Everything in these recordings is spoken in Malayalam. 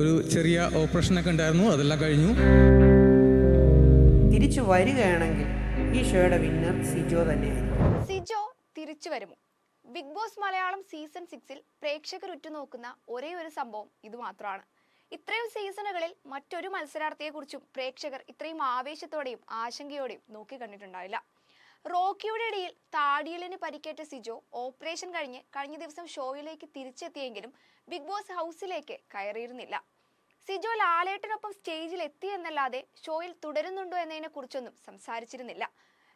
ഒരു ചെറിയ ഓപ്പറേഷനൊക്കെ ഉണ്ടായിരുന്നു, അതെല്ലാം കഴിഞ്ഞു. തിരിച്ചു വരികയാണെങ്കിൽ ഈ ഷോയുടെ വിന്നർ സിജോ തന്നെയായിരുന്നു. സിജോ തിരിച്ചു വരുമോ? ബിഗ് ബോസ് മലയാളം സീസൺ 6-ൽ പ്രേക്ഷകർ ഉറ്റുനോക്കുന്ന ഒരേ ഒരു സംഭവം ഇത് മാത്രമാണ്. ഇത്രയും സീസണുകളിൽ മറ്റൊരു മത്സരാർത്ഥിയെക്കുറിച്ചും പ്രേക്ഷകർ ഇത്രയും ആവേശത്തോടെയും ആശങ്കയോടെയും നോക്കിക്കണ്ടിട്ടുണ്ടാവില്ല. റോക്കിയുടെ ഇടയിൽ താടിയലിന് പരിക്കേറ്റ സിജോ ഓപ്പറേഷൻ കഴിഞ്ഞ ദിവസം ഷോയിലേക്ക് തിരിച്ചെത്തിയെങ്കിലും ബിഗ് ബോസ് ഹൗസിലേക്ക് കയറിയിരുന്നില്ല. സിജോ ലാലേട്ടനൊപ്പം സ്റ്റേജിൽ എത്തി എന്നല്ലാതെ ഷോയിൽ തുടരുന്നുണ്ടോ എന്നതിനെ കുറിച്ചൊന്നും സംസാരിച്ചിരുന്നില്ല.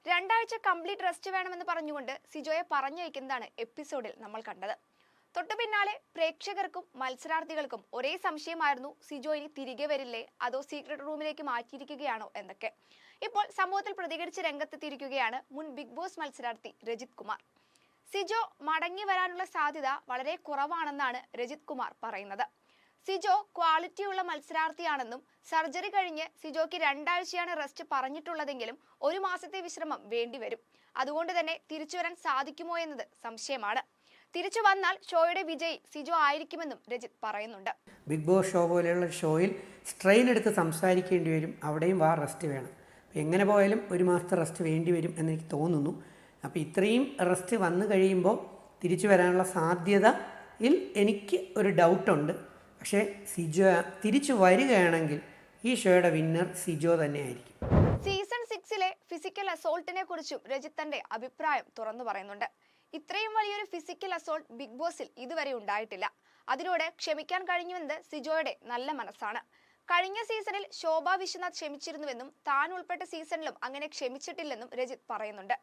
2 ആഴ്ച കംപ്ലീറ്റ് റെസ്റ്റ് വേണമെന്ന് പറഞ്ഞുകൊണ്ട് സിജോയെ പറഞ്ഞയക്കുന്നതാണ് എപ്പിസോഡിൽ നമ്മൾ കണ്ടത്. തൊട്ടു പിന്നാലെ പ്രേക്ഷകർക്കും മത്സരാർത്ഥികൾക്കും ഒരേ സംശയമായിരുന്നു, സിജോ ഇനി തിരികെ വരില്ലേ, അതോ സീക്രട്ട് റൂമിലേക്ക് മാറ്റിയിരിക്കുകയാണോ എന്നൊക്കെ. ഇപ്പോൾ സംഭവത്തിൽ പ്രതികരിച്ച് രംഗത്തെത്തിയിരിക്കുകയാണ് മുൻ ബിഗ് ബോസ് മത്സരാർത്ഥി രജിത് കുമാർ. സിജോ മടങ്ങി വരാനുള്ള സാധ്യത വളരെ കുറവാണെന്നാണ് രജിത് കുമാർ പറയുന്നത്. സിജോ ക്വാളിറ്റിയുള്ള മത്സരാർത്ഥിയാണെന്നും സർജറി കഴിഞ്ഞ് സിജോയ്ക്ക് 2 ആഴ്ചയാണ് റെസ്റ്റ് പറഞ്ഞിട്ടുള്ളതെങ്കിലും 1 മാസത്തെ വിശ്രമം വേണ്ടിവരും. അതുകൊണ്ട് തന്നെ തിരിച്ചു വരാൻ സാധിക്കുമോ എന്നത് സംശയമാണ്. തിരിച്ചു വന്നാൽ ഷോയുടെ വിജയി സിജോ ആയിരിക്കുമെന്നും രജിത് പറയുന്നുണ്ട്. ബിഗ് ബോസ് ഷോ പോലെയുള്ള ഷോയിൽ സ്ട്രെയിൻ എടുത്ത് സംസാരിക്കേണ്ടി വരും, അവിടെയും റെസ്റ്റ് വേണം. എങ്ങനെ പോയാലും 1 മാസത്തെ റെസ്റ്റ് വേണ്ടി വരും എന്നെനിക്ക് തോന്നുന്നു. അപ്പോൾ ഇത്രയും റെസ്റ്റ് വന്നു കഴിയുമ്പോൾ തിരിച്ചു വരാനുള്ള സാധ്യതയിൽ എനിക്ക് ഒരു ഡൗട്ടുണ്ട്. പക്ഷേ സിജോ തിരിച്ചു വരികയാണെങ്കിൽ ഈ ഷോയുടെ വിന്നർ സിജോ തന്നെയായിരിക്കും. സീസൺ 6-ലെ ഫിസിക്കൽ അസോൾട്ടിനെ കുറിച്ചും രജിത് തന്റെ അഭിപ്രായം തുറന്നു പറയുന്നുണ്ട്. ഇത്രയും വലിയൊരു ഫിസിക്കൽ അസോൾട്ട് ബിഗ് ബോസിൽ ഇതുവരെ ഉണ്ടായിട്ടില്ല. അതിനോട് ക്ഷമിക്കാൻ കഴിഞ്ഞുവെന്നത് സിജോയുടെ നല്ല മനസ്സാണ്. കഴിഞ്ഞ സീസണിൽ ശോഭ വിശ്വനാഥ് ക്ഷമിച്ചിരുന്നുവെന്നും താൻ ഉൾപ്പെട്ട സീസണിലും അങ്ങനെ ക്ഷമിച്ചിട്ടില്ലെന്നും രജിത് പറയുന്നുണ്ട്.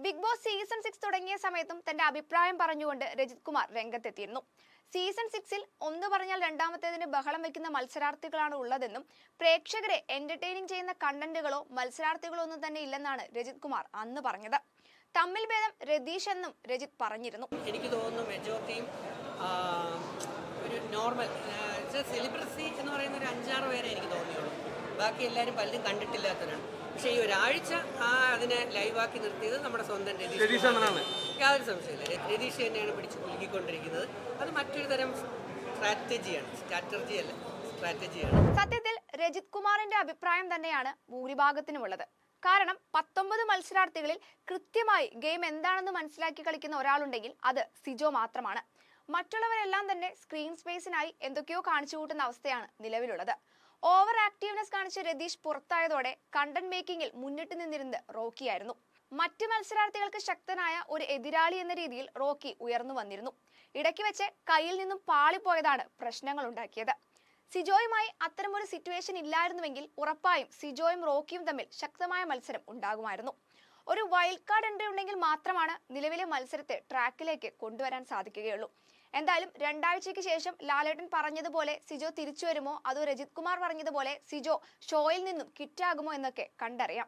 ബിഗ് ബോസ് സീസൺ 6 തുടങ്ങിയ സമയത്തും തന്റെ അഭിപ്രായം പറഞ്ഞുകൊണ്ട് രജിത് കുമാർ രംഗത്തെത്തിയിരുന്നു. സീസൺ 6-ൽ ഒന്ന് പറഞ്ഞാൽ രണ്ടാമത്തേതിന് ബഹളം വയ്ക്കുന്ന മത്സരാർത്ഥികളാണ് ഉള്ളതെന്നും പ്രേക്ഷകരെ എന്റർടൈനിങ് ചെയ്യുന്ന കണ്ടന്റുകളോ മത്സരാർത്ഥികളോ ഒന്നും തന്നെ ഇല്ലെന്നാണ് രജിത് കുമാർ അന്ന് പറഞ്ഞത്. തമ്മിൽ ഭേദം രതീഷ് എന്നും രജിത് പറഞ്ഞിരുന്നു. എനിക്ക് തോന്നുന്നു മെജോറിറ്റിയും ഒരു നോർമൽ സെലിബ്രിറ്റി എന്ന് പറയുന്ന ഒരു 5-6 പേരെ എനിക്ക് തോന്നിയുള്ളൂ. ബാക്കി എല്ലാവരും പലരും കണ്ടിട്ടില്ലാത്തവരാണ്. പക്ഷേ ഈ ഒരാഴ്ച അതിനെ ലൈവാക്കി നിർത്തിയത് നമ്മുടെ സ്വന്തം രതീഷ്. യാതൊരു സംശയമില്ല, രതീഷ് തന്നെയാണ് പിടിച്ച് കുലുക്കിക്കൊണ്ടിരിക്കുന്നത്. അത് മറ്റൊരു തരം സ്ട്രാറ്റജിയാണ്. സത്യത്തിൽ രജിത് കുമാറിന്റെ അഭിപ്രായം തന്നെയാണ് ഭൂരിഭാഗത്തിനുമുള്ളത്. കാരണം 19 മത്സരാർത്ഥികളിൽ കൃത്യമായി ഗെയിം എന്താണെന്ന് മനസ്സിലാക്കി കളിക്കുന്ന ഒരാളുണ്ടെങ്കിൽ അത് സിജോ മാത്രമാണ്. മറ്റുള്ളവരെല്ലാം തന്നെ സ്ക്രീൻ സ്പേസിനായി എന്തൊക്കെയോ കാണിച്ചു കൂട്ടുന്ന അവസ്ഥയാണ് നിലവിലുള്ളത്. ഓവർ ആക്റ്റീവ്നെസ് കാണിച്ച രതീഷ് പുറത്തായതോടെ കണ്ടന്റ് മേക്കിങ്ങിൽ മുന്നിട്ട് നിന്നിരുന്നത് റോക്കിയായിരുന്നു. മറ്റ് മത്സരാർത്ഥികൾക്ക് ശക്തനായ ഒരു എതിരാളി എന്ന രീതിയിൽ റോക്കി ഉയർന്നു വന്നിരുന്നു. ഇടയ്ക്ക് വെച്ച് കയ്യിൽ നിന്നും പാളിപ്പോയതാണ് പ്രശ്നങ്ങൾ ഉണ്ടാക്കിയത്. സിജോയുമായി അത്തരമൊരു സിറ്റുവേഷൻ ഇല്ലായിരുന്നുവെങ്കിൽ ഉറപ്പായും സിജോയും റോക്കിയും തമ്മിൽ ശക്തമായ മത്സരം ഉണ്ടാകുമായിരുന്നു. ഒരു വൈൽഡ് കാർഡ് എൻട്രി ഉണ്ടെങ്കിൽ മാത്രമാണ് നിലവിലെ മത്സരത്തെ ട്രാക്കിലേക്ക് കൊണ്ടുവരാൻ സാധിക്കുകയുള്ളൂ. എന്തായാലും 2 ആഴ്ചയ്ക്ക് ശേഷം ലാലേട്ടൻ പറഞ്ഞതുപോലെ സിജോ തിരിച്ചു വരുമോ, അതോ രജിത് കുമാർ പറഞ്ഞതുപോലെ സിജോ ഷോയിൽ നിന്നും കിറ്റാകുമോ എന്നൊക്കെ കണ്ടറിയാം.